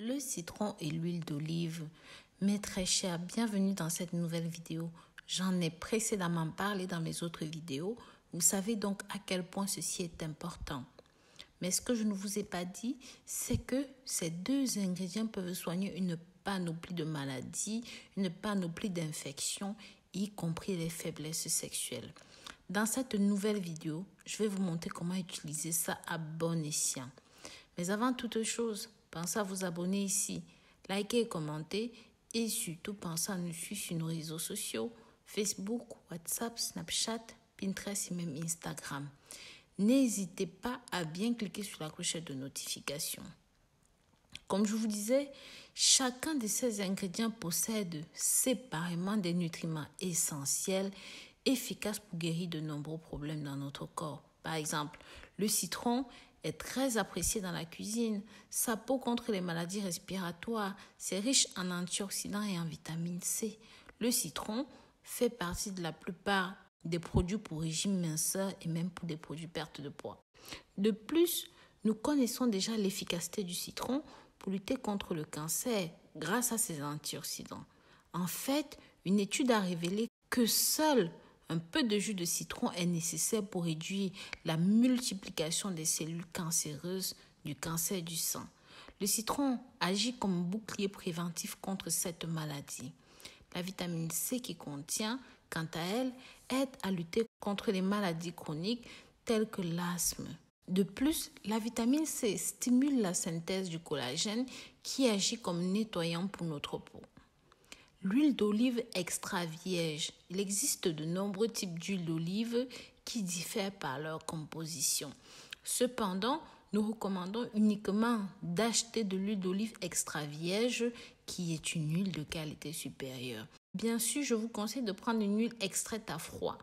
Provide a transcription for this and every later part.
Le citron et l'huile d'olive. Mes très chers, bienvenue dans cette nouvelle vidéo. J'en ai précédemment parlé dans mes autres vidéos. Vous savez donc à quel point ceci est important. Mais ce que je ne vous ai pas dit, c'est que ces deux ingrédients peuvent soigner une panoplie de maladies, une panoplie d'infections, y compris les faiblesses sexuelles. Dans cette nouvelle vidéo, je vais vous montrer comment utiliser ça à bon escient. Mais avant toute chose, pensez à vous abonner ici, liker et commenter et surtout pensez à nous suivre sur nos réseaux sociaux, Facebook, WhatsApp, Snapchat, Pinterest et même Instagram. N'hésitez pas à bien cliquer sur la clochette de notification. Comme je vous disais, chacun de ces ingrédients possède séparément des nutriments essentiels, efficaces pour guérir de nombreux problèmes dans notre corps. Par exemple, le citron est très apprécié dans la cuisine. Sa peau contre les maladies respiratoires, c'est riche en antioxydants et en vitamine C. Le citron fait partie de la plupart des produits pour régime minceur et même pour des produits perte de poids. De plus, nous connaissons déjà l'efficacité du citron pour lutter contre le cancer grâce à ses antioxydants. En fait, une étude a révélé que seul un peu de jus de citron est nécessaire pour réduire la multiplication des cellules cancéreuses du cancer du sang. Le citron agit comme bouclier préventif contre cette maladie. La vitamine C qu'il contient, quant à elle, aide à lutter contre les maladies chroniques telles que l'asthme. De plus, la vitamine C stimule la synthèse du collagène qui agit comme nettoyant pour notre peau. L'huile d'olive extra vierge. Il existe de nombreux types d'huile d'olive qui diffèrent par leur composition. Cependant, nous recommandons uniquement d'acheter de l'huile d'olive extra vierge qui est une huile de qualité supérieure. Bien sûr, je vous conseille de prendre une huile extraite à froid.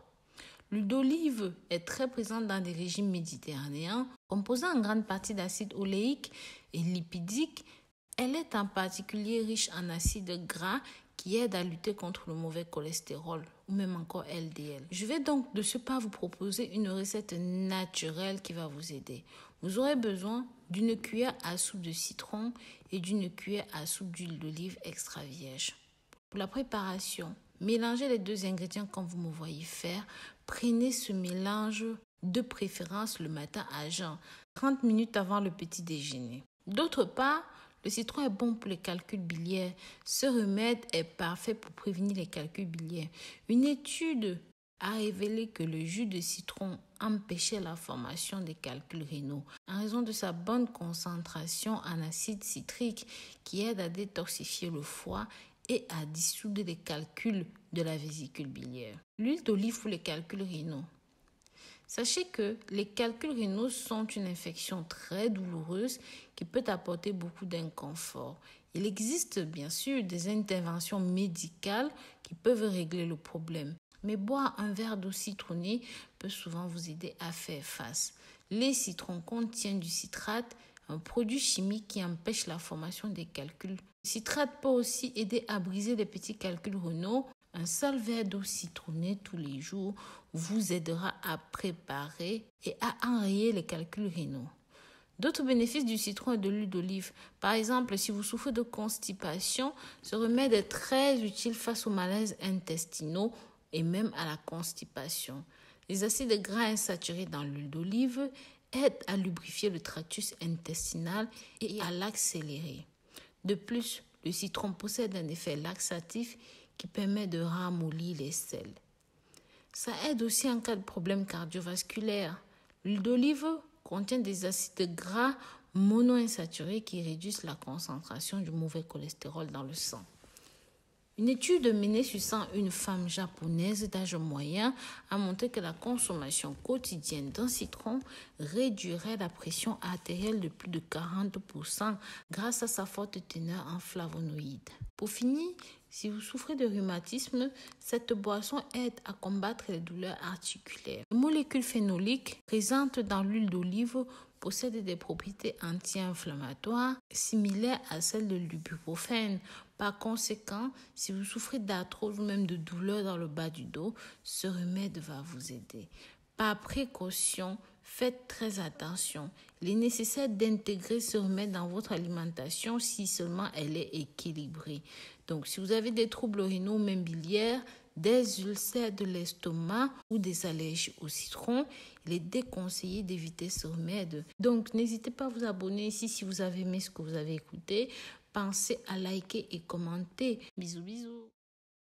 L'huile d'olive est très présente dans des régimes méditerranéens, composée en grande partie d'acides oléiques et lipidiques. Elle est en particulier riche en acides gras qui aident à lutter contre le mauvais cholestérol ou même encore LDL. Je vais donc de ce pas vous proposer une recette naturelle qui va vous aider. Vous aurez besoin d'une cuillère à soupe de citron et d'une cuillère à soupe d'huile d'olive extra vierge. Pour la préparation, mélangez les deux ingrédients comme vous me voyez faire. Prenez ce mélange de préférence le matin à jeun, 30 minutes avant le petit déjeuner. D'autre part, le citron est bon pour les calculs biliaires. Ce remède est parfait pour prévenir les calculs biliaires. Une étude a révélé que le jus de citron empêchait la formation des calculs rénaux en raison de sa bonne concentration en acide citrique qui aide à détoxifier le foie et à dissoudre les calculs de la vésicule biliaire. L'huile d'olive pour les calculs rénaux. Sachez que les calculs rénaux sont une infection très douloureuse qui peut apporter beaucoup d'inconfort. Il existe bien sûr des interventions médicales qui peuvent régler le problème. Mais boire un verre d'eau citronnée peut souvent vous aider à faire face. Les citrons contiennent du citrate, un produit chimique qui empêche la formation des calculs. Le citrate peut aussi aider à briser les petits calculs rénaux. Un seul verre d'eau citronnée tous les jours vous aidera à préparer et à enrayer les calculs rénaux. D'autres bénéfices du citron et de l'huile d'olive. Par exemple, si vous souffrez de constipation, ce remède est très utile face aux malaises intestinaux et même à la constipation. Les acides gras insaturés dans l'huile d'olive aident à lubrifier le tractus intestinal et à l'accélérer. De plus, le citron possède un effet laxatif qui permet de ramollir les selles. Ça aide aussi en cas de problème cardiovasculaire. L'huile d'olive contient des acides gras monoinsaturés qui réduisent la concentration du mauvais cholestérol dans le sang. Une étude menée sur 101 femmes japonaises d'âge moyen a montré que la consommation quotidienne d'un citron réduirait la pression artérielle de plus de 40% grâce à sa forte teneur en flavonoïdes. Pour finir, si vous souffrez de rhumatisme, cette boisson aide à combattre les douleurs articulaires. Les molécules phénoliques présentes dans l'huile d'olive possèdent des propriétés anti-inflammatoires similaires à celles de l'ibuprofène. Par conséquent, si vous souffrez d'arthrose ou même de douleurs dans le bas du dos, ce remède va vous aider. Par précaution, Faites très attention. Il est nécessaire d'intégrer ce remède dans votre alimentation si seulement elle est équilibrée. Donc, si vous avez des troubles rénaux ou même biliaires, des ulcères de l'estomac ou des allergies au citron, il est déconseillé d'éviter ce remède. Donc, n'hésitez pas à vous abonner ici si vous avez aimé ce que vous avez écouté. Pensez à liker et commenter. Bisous, bisous.